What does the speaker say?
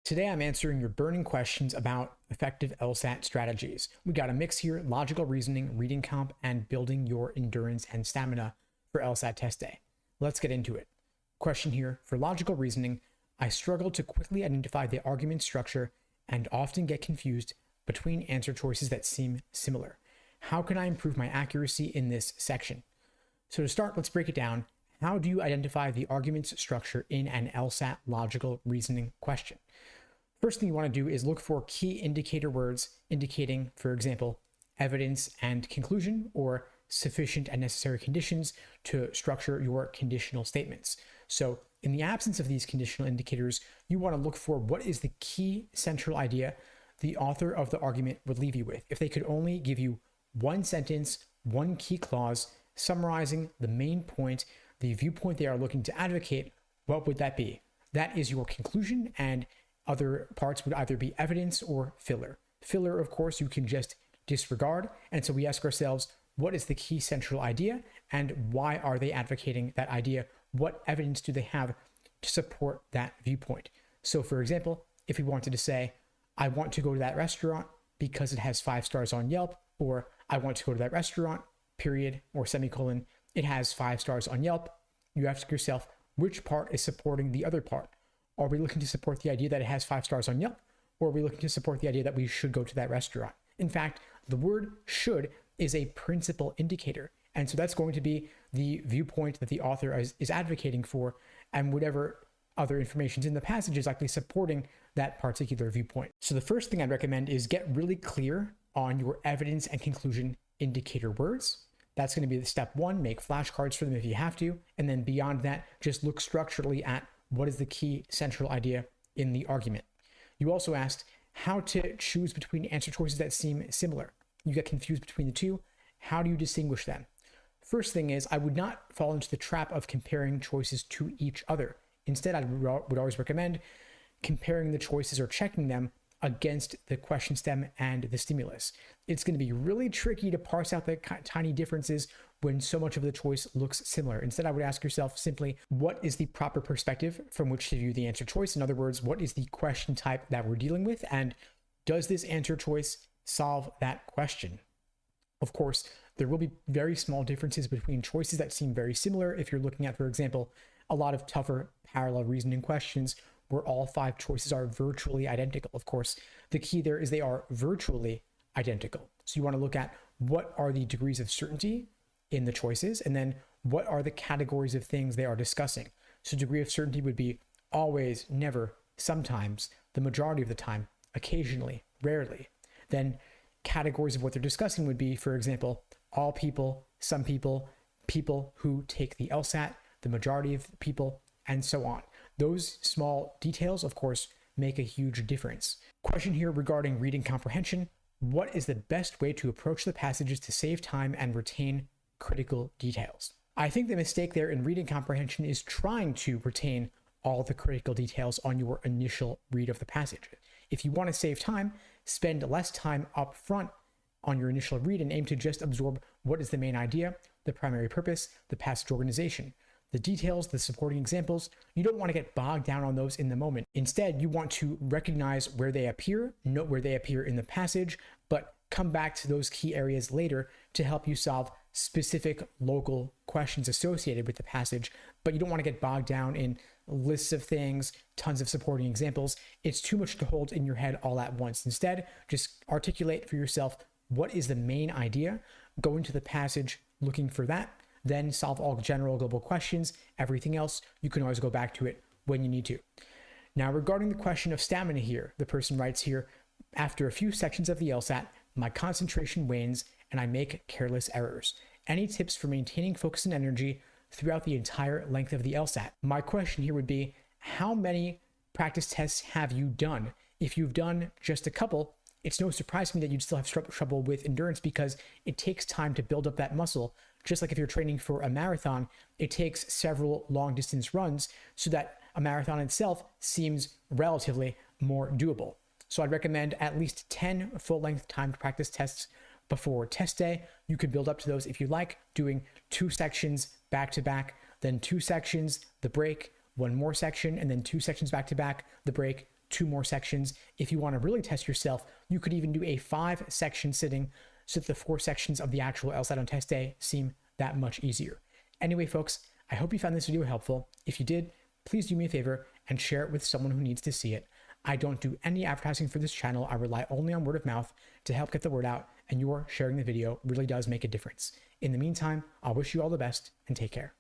Today, I'm answering your burning questions about effective LSAT strategies. We got a mix here: logical reasoning, reading comp, and building your endurance and stamina for LSAT test day. Let's get into it. Question here for logical reasoning: I struggle to quickly identify the argument structure and often get confused between answer choices that seem similar. How can I improve my accuracy in this section? So to start, let's break it down. How do you identify the argument's structure in an LSAT logical reasoning question? First thing you want to do is look for key indicator words indicating, for example, evidence and conclusion, or sufficient and necessary conditions to structure your conditional statements. So in the absence of these conditional indicators, you want to look for what is the key central idea the author of the argument would leave you with. If they could only give you one sentence, one key clause summarizing the main point, the viewpoint they are looking to advocate, what would that be? That is your conclusion, and other parts would either be evidence or filler. Filler, of course, you can just disregard. And so we ask ourselves, what is the key central idea and why are they advocating that idea? What evidence do they have to support that viewpoint? So for example, if we wanted to say, I want to go to that restaurant because it has 5 stars on Yelp, or I want to go to that restaurant, period, or semicolon, it has 5 stars on Yelp, you ask yourself, which part is supporting the other part? Are we looking to support the idea that it has 5 stars on Yelp, or are we looking to support the idea that we should go to that restaurant? In fact, the word should is a principal indicator. And so that's going to be the viewpoint that the author is advocating for, and whatever other information is in the passage is likely supporting that particular viewpoint. So the first thing I'd recommend is get really clear on your evidence and conclusion indicator words. That's going to be the step one. Make flashcards for them if you have to. And then beyond that, just look structurally at what is the key central idea in the argument. You also asked how to choose between answer choices that seem similar. You get confused between the two. How do you distinguish them? First thing is, I would not fall into the trap of comparing choices to each other. Instead, I would always recommend comparing the choices or checking them against the question stem and the stimulus. It's going to be really tricky to parse out the tiny differences when so much of the choice looks similar. Instead, I would ask yourself simply, what is the proper perspective from which to view the answer choice? In other words, what is the question type that we're dealing with? And does this answer choice solve that question? Of course, there will be very small differences between choices that seem very similar. If you're looking at, for example, a lot of tougher parallel reasoning questions where all 5 choices are virtually identical. Of course, the key there is they are virtually identical. So you want to look at what are the degrees of certainty in the choices, and then what are the categories of things they are discussing. So degree of certainty would be always, never, sometimes, the majority of the time, occasionally, rarely. Then categories of what they're discussing would be, for example, all people, some people, people who take the LSAT, the majority of people, and so on. Those small details, of course, make a huge difference. Question here regarding reading comprehension. What is the best way to approach the passages to save time and retain critical details? I think the mistake there in reading comprehension is trying to retain all the critical details on your initial read of the passage. If you want to save time, spend less time up front on your initial read and aim to just absorb what is the main idea, the primary purpose, the passage organization. The details, the supporting examples, you don't want to get bogged down on those in the moment. Instead, you want to recognize where they appear, note where they appear in the passage, but come back to those key areas later to help you solve specific local questions associated with the passage. But you don't want to get bogged down in lists of things, tons of supporting examples. It's too much to hold in your head all at once. Instead, just articulate for yourself what is the main idea, go into the passage looking for that, then solve all general global questions. Everything else, you can always go back to it when you need to. Now, regarding the question of stamina here, the person writes here, after a few sections of the LSAT, my concentration wanes and I make careless errors. Any tips for maintaining focus and energy throughout the entire length of the LSAT? My question here would be, how many practice tests have you done? If you've done just a couple, it's no surprise to me that you'd still have trouble with endurance because it takes time to build up that muscle. Just like if you're training for a marathon, it takes several long distance runs so that a marathon itself seems relatively more doable. So I'd recommend at least 10 full-length timed practice tests before test day. You could build up to those if you like, doing 2 sections back to back, then 2 sections, the break, 1 more section, and then 2 sections back to back, the break, 2 more sections. If you want to really test yourself, you could even do a 5-section sitting so that the 4 sections of the actual LSAT on test day seem that much easier. Anyway, folks, I hope you found this video helpful. If you did, please do me a favor and share it with someone who needs to see it. I don't do any advertising for this channel. I rely only on word of mouth to help get the word out, and your sharing the video really does make a difference. In the meantime, I'll wish you all the best and take care.